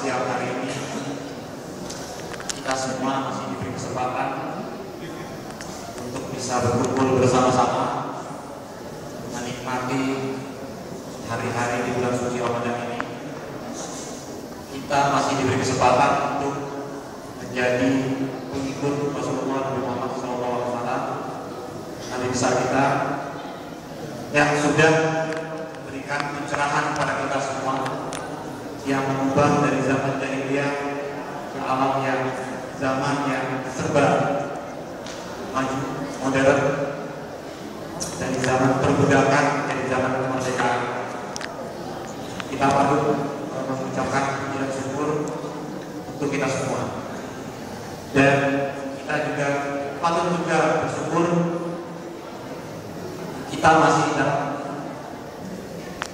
siang hari ini kita semua masih diberi kesempatan untuk bisa berkumpul bersama-sama menikmati hari-hari di bulan suci Ramadan ini. Kita masih diberi kesempatan untuk menjadi pengikut Rasulullah Muhammad SAW, Nabi besar kita yang sudah memberikan pencerahan kepada kita semua, yang mengubah dari zaman jahiliyah ke alam yang zaman yang serba maju, modern, dari zaman perbudakan menjadi zaman kemerdekaan. Kita patut mengucapkan puji dan syukur untuk kita semua, dan kita juga patut juga bersyukur kita masih dalam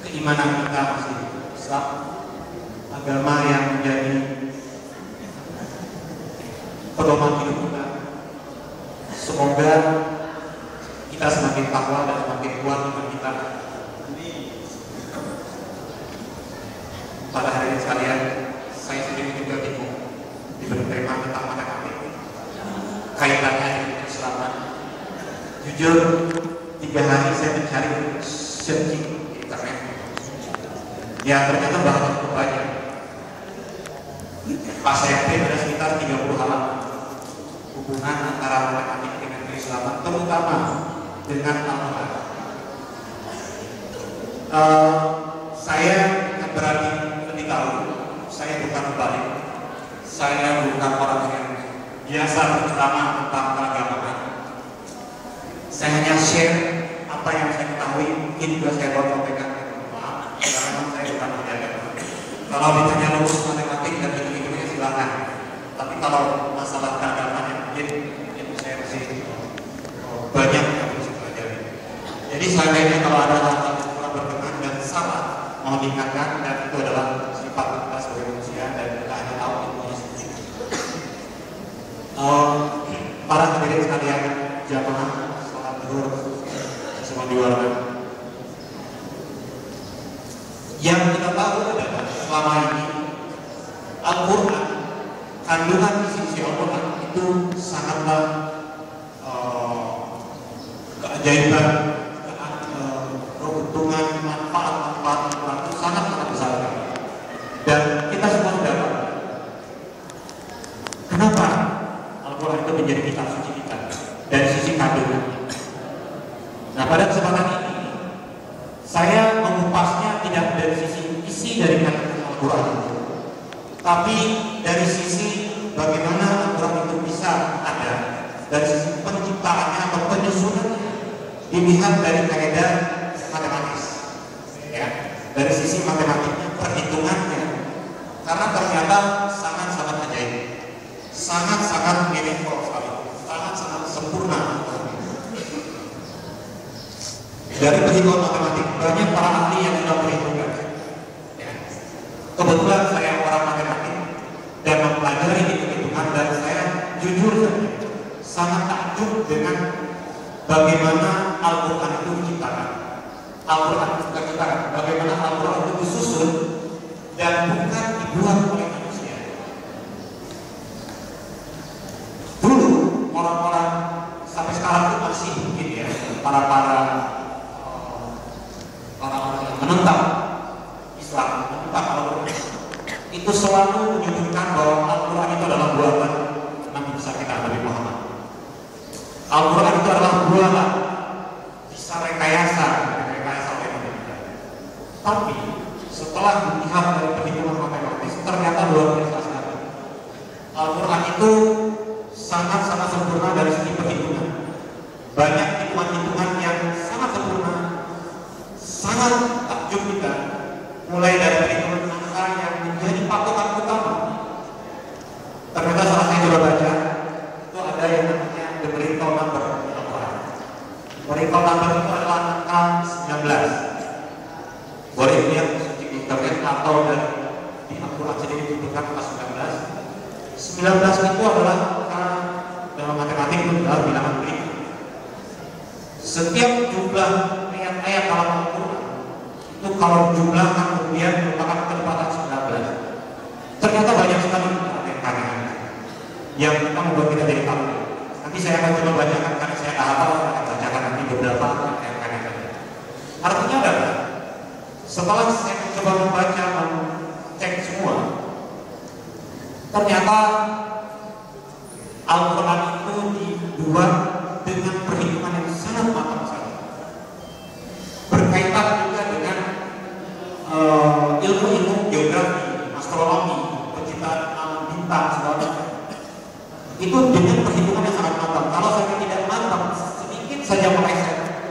keimanan kita masih Islam, agama yang menjadi pedoman hidup kita. Semoga kita semakin takwa dan semakin kuat iman kita. Pada hari ini sekalian, saya sendiri juga bingung diberi tema tentang matematik, kaitannya dengan keislaman. Jujur, 3 hari saya mencari searching di internet, ya ternyata bahkan cukup banyak. Pas saya ada sekitar 30 halaman hubungan antara matematik dengan keislaman, terutama dengan Al-Quran. Saya berani beritahu, saya bukan balik, saya bukan orang yang biasa berceramah tentang keagamaan. Saya hanya share apa yang saya ketahui, mungkin juga saya baru sampaikan. Maaf, karena saya bukan menjaga. Kalau ditanya lulus matematik dan hitung-hitungnya silakan. Tapi kalau masalah keagamaan mungkin itu saya masih banyak yang harus pelajari. Jadi seandainya kalau ada hal-hal yang kurang berkenan dan salah, mohon diingatkan, dan itu adalah sifat kita sebagai manusia dan kita hanya tahu ilmunya sendiri. Para hadirin sekalian, jamaah salat zuhur semua diwarnai. Yang kita tahu adalah selama ini Al-Quran, kandungan isi Al-Quran itu sangatlah keajaiban, keuntungan, manfaat Al-Quran itu sangat-sangat besar. Dan kita semua sudah tahu kenapa Al-Quran itu menjadi kitab suci kita dari sisi kandungan. Nah, pada kesempatan ini saya mengupasnya tidak dari sisi isi dari Al-Quran, tapi dari sisi bagaimana Al-Quran itu bisa ada, dari sisi penciptaannya atau penyusunannya, dilihat dari kaidah matematis, ya, dari sisi matematiknya, perhitungannya, karena ternyata sangat-sangat ajaib, sangat-sangat meaningful sekali, sangat-sangat sempurna. Dari perhitungan matematik, banyak para ahli yang sudah perhitungkan. Ya. Kebetulan saya orang matematik dan mempelajari hitung-hitungan, dan saya jujur saja sangat takjub dengan bagaimana Al-Quran itu diciptakan. Al-Quran itu diciptakan, bagaimana Al-Quran itu disusun dan bukan dibuat oleh manusia. Dulu orang-orang sampai sekarang itu masih mungkin ya, orang-orang yang menentang Islam, menentang Al-Quran, itu selalu menyebutkan bahwa Al-Quran itu adalah buatan Nabi besar kita, Nabi Muhammad. Al-Quran itu adalah buatan bisa rekayasa oleh manusia. Tapi setelah dilihat dari perhitungan matematis, ternyata luar biasa sekali. Al-Quran itu sangat-sangat sempurna dari segi perhitungan. Banyak hitungan-hitungan yang sangat sempurna, sangat takjub kita, mulai dari perhitungan angka yang menjadi patokan utama. Ternyata saat saya coba baca, itu ada yang namanya the miracle number di Al-Quran. Miracle number itu adalah angka 19. Boleh lihat di internet atau di Al-Quran sendiri disebutkan angka 19. 19 itu adalah angka dalam matematik itu adalah bilangan prima. Setiap jumlah ayat-ayat dalam Al-Quran itu kalau jumlahkan kemudian merupakan ketepatan 19. Ternyata saya akan coba bacakan karena saya tak hafal, saya akan bacakan nanti beberapa ayat-ayat. Artinya adalah setelah saya mencoba membaca, cek semua, ternyata Al-Quran itu dibuat dengan perhitungan yang sangat matang sekali. Berkaitan juga dengan ilmu-ilmu geografi, astronomi, penciptaan alam bintang, segala itu dengan perhitungan yang sangat matang. Kalau saya tidak matang, sedikit saja meleset,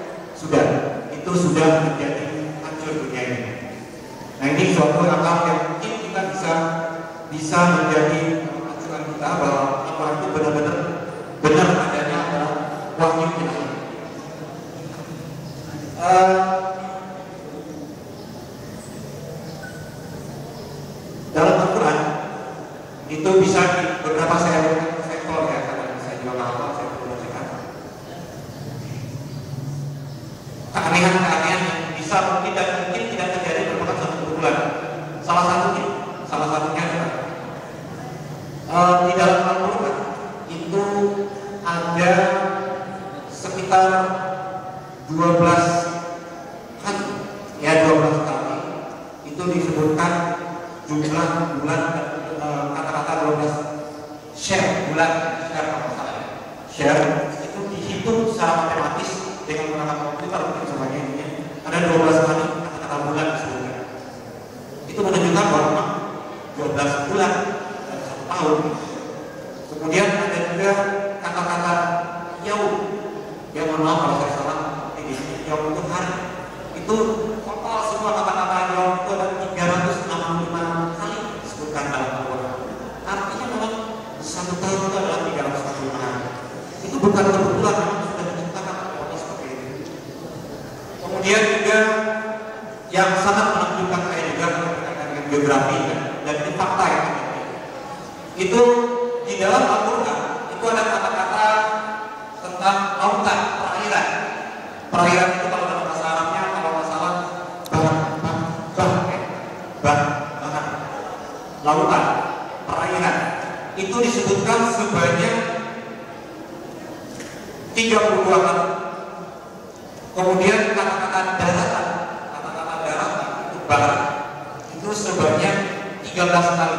itu sudah menjadi hancur dunia ini. Nah, ini suatu akal yang mungkin kita bisa menjadi acuan kita bahwa Al-Quran itu benar adanya adalah wahyu ilahi. Dalam Al-Quran itu bisa beberapa saya sampel ya, karena saya juga nggak hafal, saya perlu bacakan. Keanehan-keanehan yang bisa mungkin tidak terjadi merupakan satu kebetulan. Salah satunya adalah di dalam Al-Quran itu ada sekitar 12 kali, ya 12 kali itu disebutkan jumlah bulan, kata-kata 12 share bulan, share itu dihitung secara matematis dengan menggunakan komputer dan sebagainya. Ada 12 kali kata-kata bulan disebutkan. Itu menunjukkan bahwa 12 bulan dan 1 tahun. Kemudian ada juga kata-kata yaum, yang mohon maaf kalau saya salah, yaum itu hari. Itu total semua kata-kata yaum itu ada 365 kali disebutkan dalam Al-Quran. Artinya memang 1 tahun itu adalah 365 hari. Itu bukan kebetulan, memang sudah diciptakan Allah seperti itu. Kemudian juga yang sangat menunjukkan saya juga berkaitan dengan geografi dan ini fakta ya. Itu di dalam Al-Quran itu ada kata-kata tentang lautan, perairan. Perairan itu kalau dalam bahasa Arabnya kalau nggak salah bahkan lautan, perairan itu disebutkan sebanyak 32 kali. Kemudian kata-kata daratan itu barat itu sebanyak 13 kali.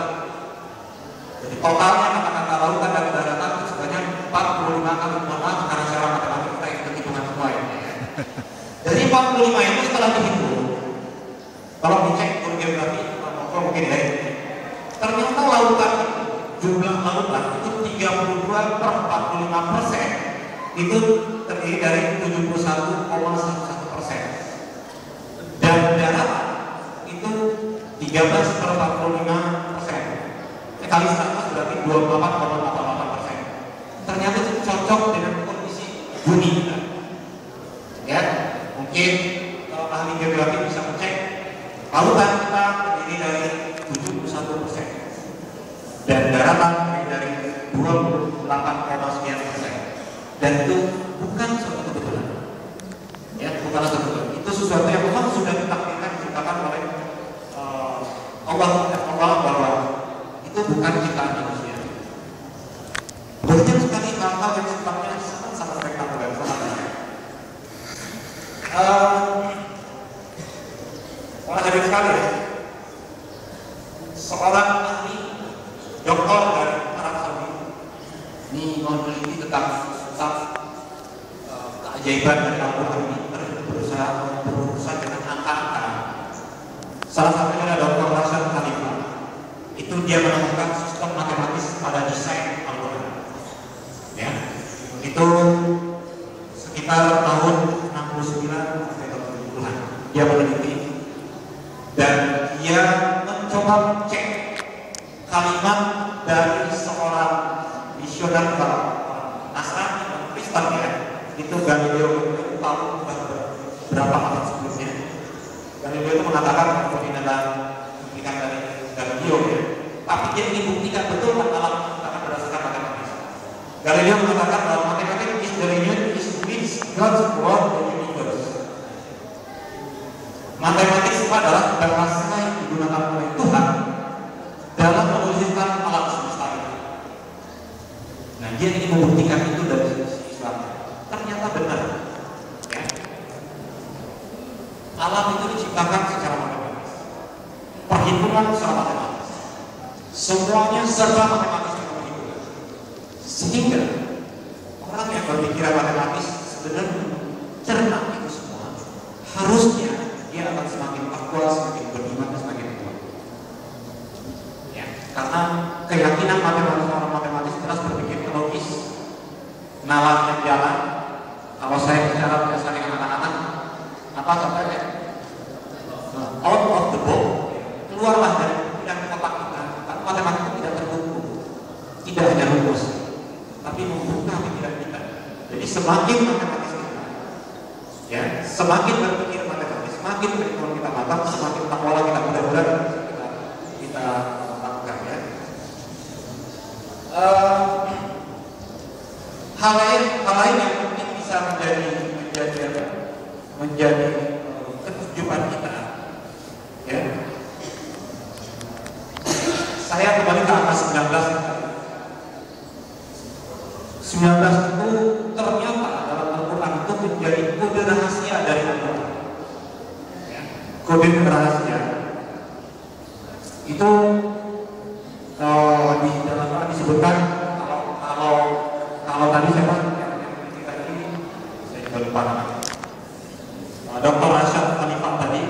Jadi totalnya kata-kata lautan dan daratan itu sebanyak 45 kali. Maaf karena secara matematik kita ikut hitungan semua ya. Dari 45 itu setelah dihitung, kalau dicek geografi atau mungkin ya, ternyata lautan jumlah lautan itu 32/45% itu terdiri dari 71,11%. Dan daratan itu 13/45%. Kali 100 berarti 28,88%. Ternyata itu cocok dengan kondisi bumi kita. Ya, mungkin kalau ahli geografi bisa mengecek lautan kita terdiri dari 71% dan daratan terdiri dari 28,sekian%. Dan itu bukan suatu kebetulan. Ya, bukanlah kebetulan. Itu sesuatu yang memang sudah ditakdirkan diciptakan oleh Allah bahwa itu bukan ciptaan manusia. Banyak sekali hal-hal yang sifatnya sangat spektakuler, sangat banyak. Orang hadir sekali ya. Seorang ahli doktor dari Arab Saudi ini meneliti tentang keajaiban dari Al-Quran ini, berurusan dengan angka-angka. Salah satunya adalah Dr. Rashad Khalifa. Itu dia menemukan sistem matematis pada desain Al-Quran. Ya, itu sekitar tahun 69 sampai tahun 70-an. Dia meneliti dan dia mencoba cek kalimat dari seorang misioner Nasrani dan Kristen ya. Itu Galileo itu tahu berapa abad sebelumnya. Galileo itu mengatakan bahwa ini adalah buktikan dari Galileo ya. Tapi dia ingin buktikan betul kan alam diciptakan berdasarkan matematis. Galileo mengatakan bahwa matematik is the union is which God's world the universe. Matematik itu adalah bahasa yang digunakan oleh Tuhan dalam mewujudkan alam semesta ini. Nah, dia ingin membuktikan itu dari Alam itu diciptakan secara matematis, perhitungan secara matematis, semuanya serba matematis dan perhitungan. Sehingga orang yang berpikiran matematis sebenarnya cermat itu semua, harusnya dia akan semakin takwa, semakin beriman, semakin kuat. Ya, karena keyakinan matematis, orang matematis jelas berpikir logis, nalarnya jalan. Kalau saya bicara biasa dengan anak-anak, apa sampai out of the box, keluarlah dari bidang kotak kita. Karena matematika itu tidak terbuku, tidak hanya rumus, tapi membuka pikiran kita. Jadi semakin matematis kita, ya, semakin berpikir matematis, semakin perhitungan kita matang, semakin takwa kita mudah-mudahan kita lakukan, ya. Hal lain yang mungkin bisa menjadi ketujuan kita, ya. Saya kembali ke angka 19. 19 itu ternyata dalam Al-Quran itu menjadi kode rahasia dari Allah, ya. Kode rahasia itu di dalam Al-Quran disebutkan, kalau tadi saya kita ini saya juga lupa namanya, Dr. Rashad Khalifah tadi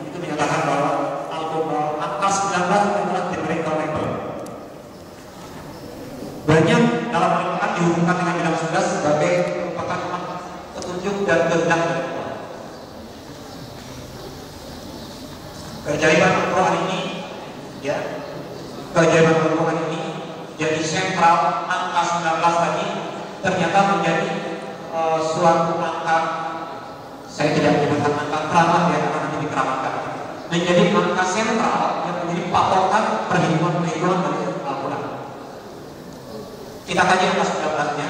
itu menyatakan bahwa angka 19 adalah definable. Banyak dalam Al-Quran dihubungkan dengan bidang 11 sebagai merupakan petunjuk dan kehendak dari Allah. Keajaiban Al-Quran ini, ya, keajaiban Al-Quran ini jadi sentral. Angka 19 tadi ternyata menjadi suatu angka, saya tidak menyebutkan angka keramat, ya, karena nanti dikeramatkan, menjadi angka sentral yang menjadi patokan perhitungan dari Al-Quran. Kita kaji angka 19-nya.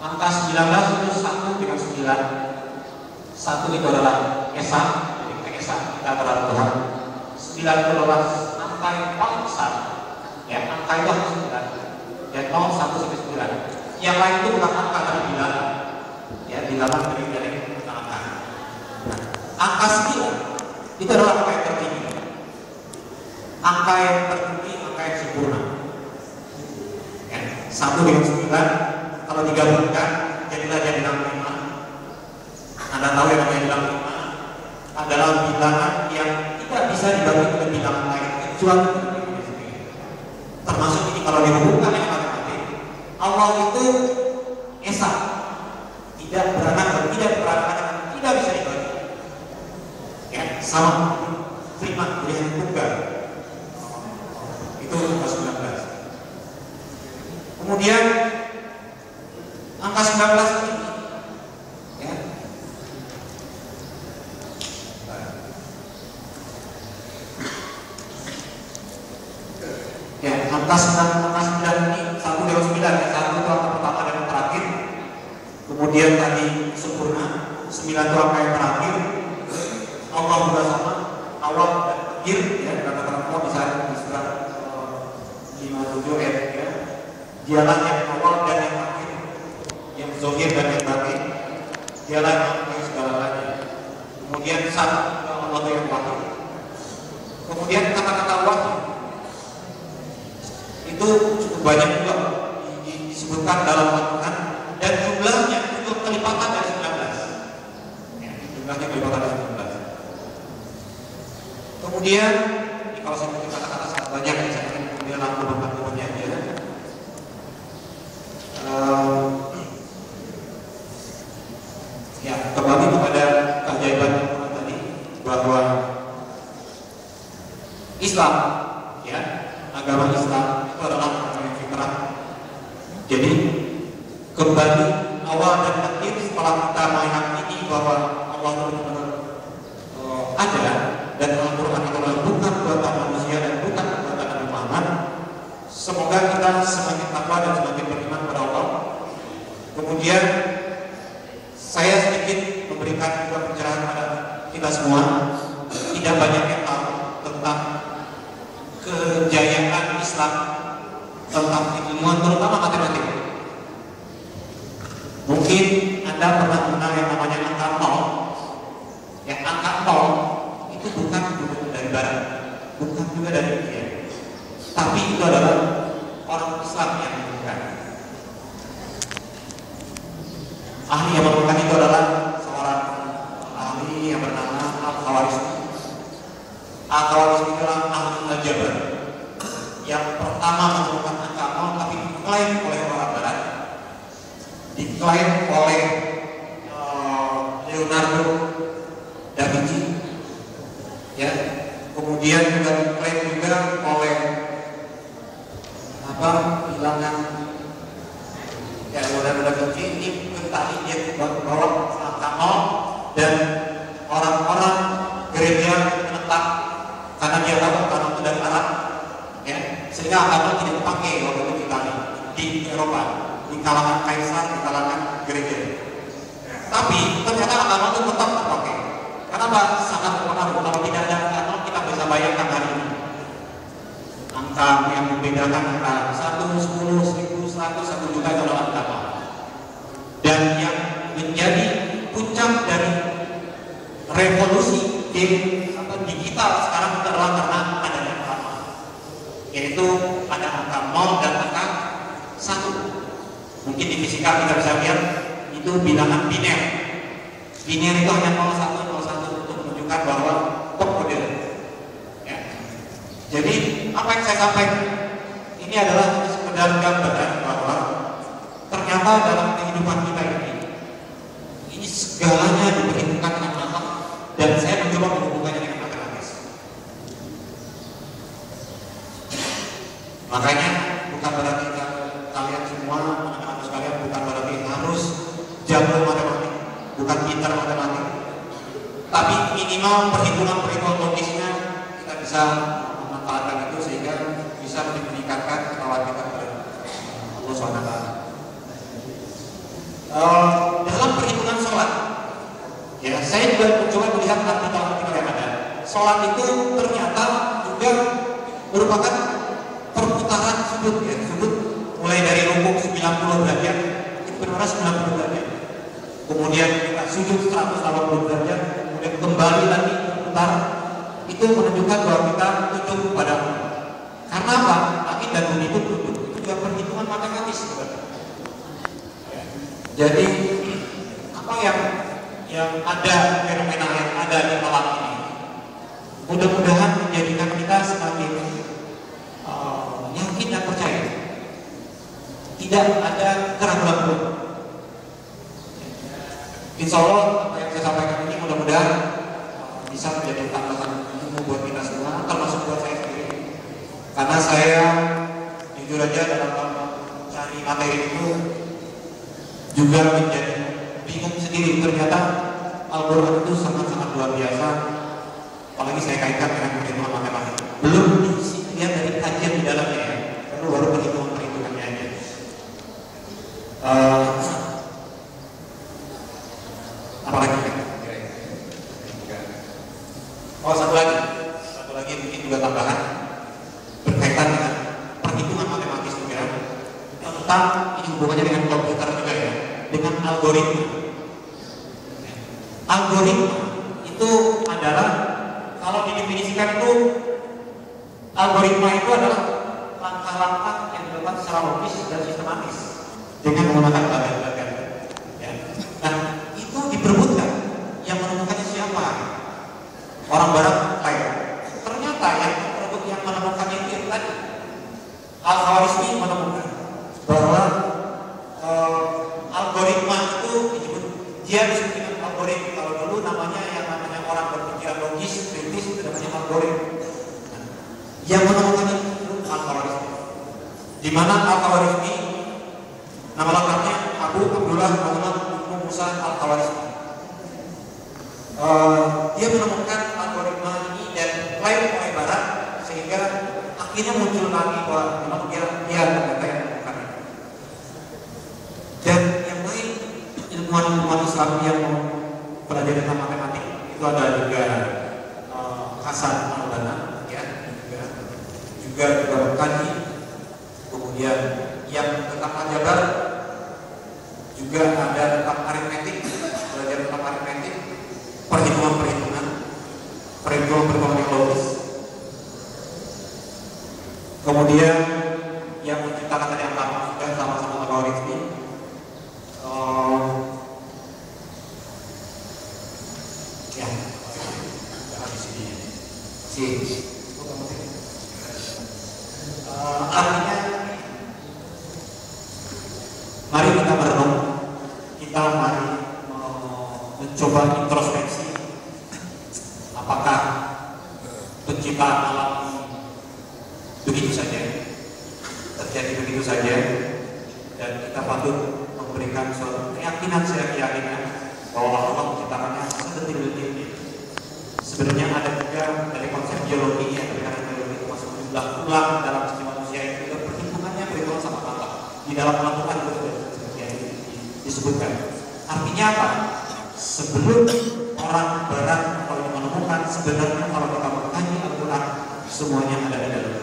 Angka 19 itu 1 dengan 9. 1 itu adalah Esa, jadi keesaan kita terhadap Tuhan. 9 itu adalah angka yang paling besar, ya, angka itu hanya 9, ya, 0, 1 sampai 9. Yang lain itu bukan angka tapi bilangan, ya, bilangan dari angka. Angka 9 itu adalah angka yang tertinggi, angka yang tertinggi, angka yang sempurna, ya. 1 dengan 9 kalau digabungkan jadilah dia bilang 5. Anda tahu yang namanya bilang 5 adalah bilangan yang tidak bisa dibagi dengan bilangan lain kecuali termasuk ini kalau dihubungkan dengan matematik. Allah itu Esa, tidak beranak dan tidak beranak, tidak bisa dibagi, ya, sama prima, jadi hanya tunggal. Itu angka 19. Kemudian angka 19 ini, ya, ya, angka 9 ini 1 dengan 9, ya, 1 itu angka pertama dan yang terakhir. Kemudian tadi sempurna, 9 itu angka yang terakhir. Allah juga sama, awal dan akhir, ya, kata-kata Allah misalnya di surat 57 ayat 3, dialah yang awal dan yang akhir, yang zahir dan yang batin, dialah yang mengetahui segala-galanya. Kemudian satu Allah itu yang wahid. Kemudian kata-kata wahid itu cukup banyak juga disebutkan dalam Al-Quran, dan jumlahnya itu kelipatan dari 19, ya, jumlahnya kelipatan dari 19. Kemudian kalau saya mau kata-kata sangat banyak, saya ingin kemudian langsung membantunya aja. Ya, kembali kepada keajaiban Al-Quran tadi, bahwa Islam, ya, agama Islam itu adalah agama yang fitrah. Jadi kembali awal dan akhir setelah kita meyakini bahwa Allah benar-benar ada dan Al-Quran itu bukan buatan manusia dan bukan buatan Nabi Muhammad. Semoga kita semakin takwa dan semakin beriman kepada Allah. Kemudian saya sedikit memberikan dua pencerahan kepada kita semua. Tidak banyak yang tahu tentang kejayaan Islam, tentang ilmuwan terutama matematik. Mungkin Anda pernah mengenal yang namanya angka 0. Ya, angka nol itu bukan dari barat, bukan juga dari India, tapi itu adalah orang Islam yang menemukan. Ahli yang menemukan itu adalah seorang ahli yang bernama Al-Khawarizmi. Al-Khawarizmi adalah ahli aljabar yang pertama menemukan angka nol, tapi diklaim oleh orang barat, diklaim oleh Leonardo da Vinci, ya, kemudian juga diklaim juga oleh bilangan ya Leonardo da Vinci ini tadi dia bawa angka nol, dan orang-orang gereja menentang karena dia tahu karena itu dari Arab, ya, sehingga angka nol tidak dipakai waktu itu di Eropa, di kalangan kaisar, di kalangan gereja. Tapi ternyata angka nol itu tetap terpakai. Kenapa? Sangat berpengaruh. Kalau tidak ada angka nol, kita bisa bayangkan hari ini angka yang membedakan angka 1, 10, 1000, 100, 1 juta itu adalah angka nol. Dan yang menjadi puncak dari revolusi digital sekarang adalah karena adanya angka nol, yaitu ada angka nol dan angka 1. Mungkin di fisika kita bisa lihat itu bilangan biner. Biner itu hanya 01, 01 untuk menunjukkan bahwa kode. Ya. Jadi apa yang saya sampaikan ini adalah sekedar gambaran bahwa ternyata dalam kehidupan kita ini segalanya diperhitungkan dengan matang, dan saya mencoba menghubungkannya dengan matematis. Makanya bukan berarti kalian semua anak-anak sekalian bukan berarti harus jago matematik, bukan pintar matematik, tapi minimal perhitungan logisnya kita bisa memanfaatkan itu sehingga bisa lebih meningkatkan ketakwaan kita kepada Allah SWT. Dalam perhitungan sholat, ya saya juga mencoba melihat artikel yang ada. Sholat itu ternyata juga merupakan perputaran sudut, ya, sudut mulai dari rukuk 90 derajat, itu benar 90 derajat. Kemudian kita sujud 180 derajat, kemudian kembali lagi berputar. Itu menunjukkan bahwa kita tunduk kepada Allah. Karena apa? Langit dan bumi itu tunduk. Itu juga perhitungan matematis. Jadi apa yang ada, fenomena yang ada di alam ini, mudah-mudahan menjadikan kita semakin yakin dan percaya. Tidak ada keraguan. Insya Allah apa yang saya sampaikan ini mudah-mudahan bisa menjadi tambahan ilmu buat kita semua, termasuk buat saya sendiri. Karena saya jujur aja dalam mencari materi itu juga menjadi bingung sendiri. Ternyata Al-Quran itu sangat-sangat luar biasa, apalagi saya kaitkan dengan perhitungan matematik. Belum dilihat dari kajian di dalamnya, ya, baru perhitungannya aja. Apalagi kan? Oh, satu lagi mungkin juga tambahan berkaitan dengan perhitungan matematis juga, tentang ini hubungannya dengan komputer juga, ya, dengan algoritma. Algoritma itu adalah, kalau didefinisikan itu, algoritma itu adalah langkah-langkah yang dilakukan secara logis dan sistematis dengan menggunakan bagan-bagan. Ya. Nah, itu diperebutkan. Yang menemukannya siapa? Orang barat lain. Ternyata yang menemukannya itu tadi Al-Khawarizmi menemukan bahwa algoritma itu disebut, dia disebut dengan algoritma. Kalau dulu namanya orang berpikiran logis, kritis, itu namanya algoritma. Nah, yang menemukannya itu Al-Khawarizmi. Di mana Al-Khawarizmi nama lengkapnya Abu Abdullah Muhammad bin Musa Al-Khawarizmi. Dia menemukan algoritma ini dan klaim oleh barat, sehingga akhirnya muncul lagi bahwa memang dia ternyata yang menemukan itu. Dan yang lain, ilmuwan Islam yang belajar tentang matematik itu ada juga Hasan Al-Banna, ya, juga Bukhari, kemudian yang tentang aljabar, juga ada tentang aritmetik, belajar tentang aritmetik, perhitungan-perhitungan, perhitungan-perhitungan yang logis. Kemudian yang menciptakan tadi angka juga sama-sama algoritmi. Ya, di sini. Artinya, mari kita merenung, kita mari mencoba introspeksi. Apakah penciptaan alam begitu saja, terjadi begitu saja, dan kita patut memberikan suatu keyakinan bahwa Allah menciptakannya sedetil-detilnya. Sebenarnya ada juga dari konsep geologinya, dari karena geologi itu masuk jumlah tulang dalam sisi manusia itu juga perhitungannya berhitungan sama Allah. Di dalam Al-Quran itu sudah disebutkan. Artinya apa? Sebelum orang barat kalau menemukan, sebenarnya kalau kita mengkaji Al-Quran semuanya ada di dalam.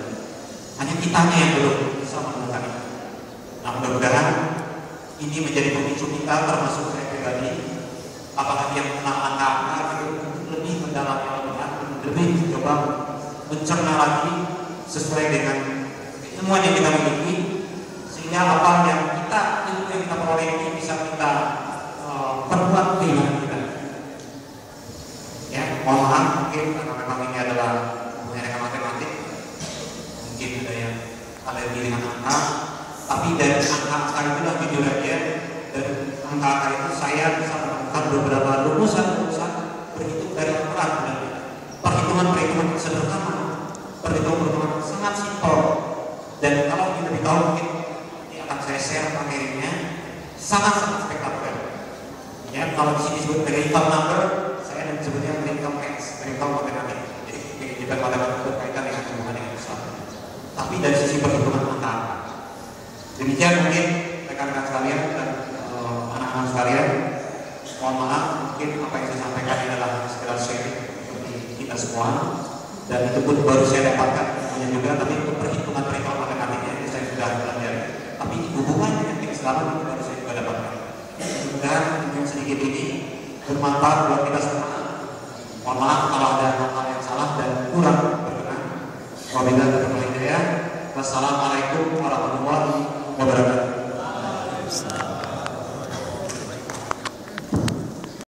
Hanya kitanya yang belum bisa menemukan itu. Nah, mudah-mudahan ini menjadi pemicu kita, termasuk saya pribadi, apakah yang mengenal angka lebih mendalami Al-Quran, lebih mencoba mencerna lagi sesuai dengan ilmuwan yang kita miliki, sehingga apa yang ilmu yang kita peroleh ini bisa kita perbuat kehidupan kita. Ya, mohon maaf mungkin karena memang ini adalah hubungannya matematik, mungkin ada yang alergi dengan angka, tapi dari angka itulah jujur aja, dari angka itu saya bisa menemukan beberapa rumusan berhitung dari Al-Quran. Perhitungan-perhitungan sederhana, perhitungan-perhitungan sangat simpel, dan kalau kita lebih tahu mungkin ini akan saya share materinya, sangat-sangat spektakuler. Ya, kalau di sini disebut numerical number, saya disebutnya numerical maths, numerical matematik. Jadi kita matematik berkaitan dengan hubungan dengan Islam. Tapi dari sisi perhitungan angka. Demikian mungkin rekan-rekan sekalian dan anak-anak sekalian. Mohon maaf, mungkin apa yang saya sampaikan ini adalah sekedar sharing bagi kita semua, dan itu pun baru saya dapatkan ilmunya juga, tapi itu perhitungan-perhitungan matematiknya itu saya sudah pelajari. Tapi hubungan dengan keislaman itu baru saya juga dapatkan. Mudah-mudahan yang sedikit ini bermanfaat buat kita semua. Mohon maaf kalau ada hal-hal yang salah dan kurang berkenan. Wabillahi taufiq wal hidayah. Wassalamualaikum warahmatullahi wabarakatuh.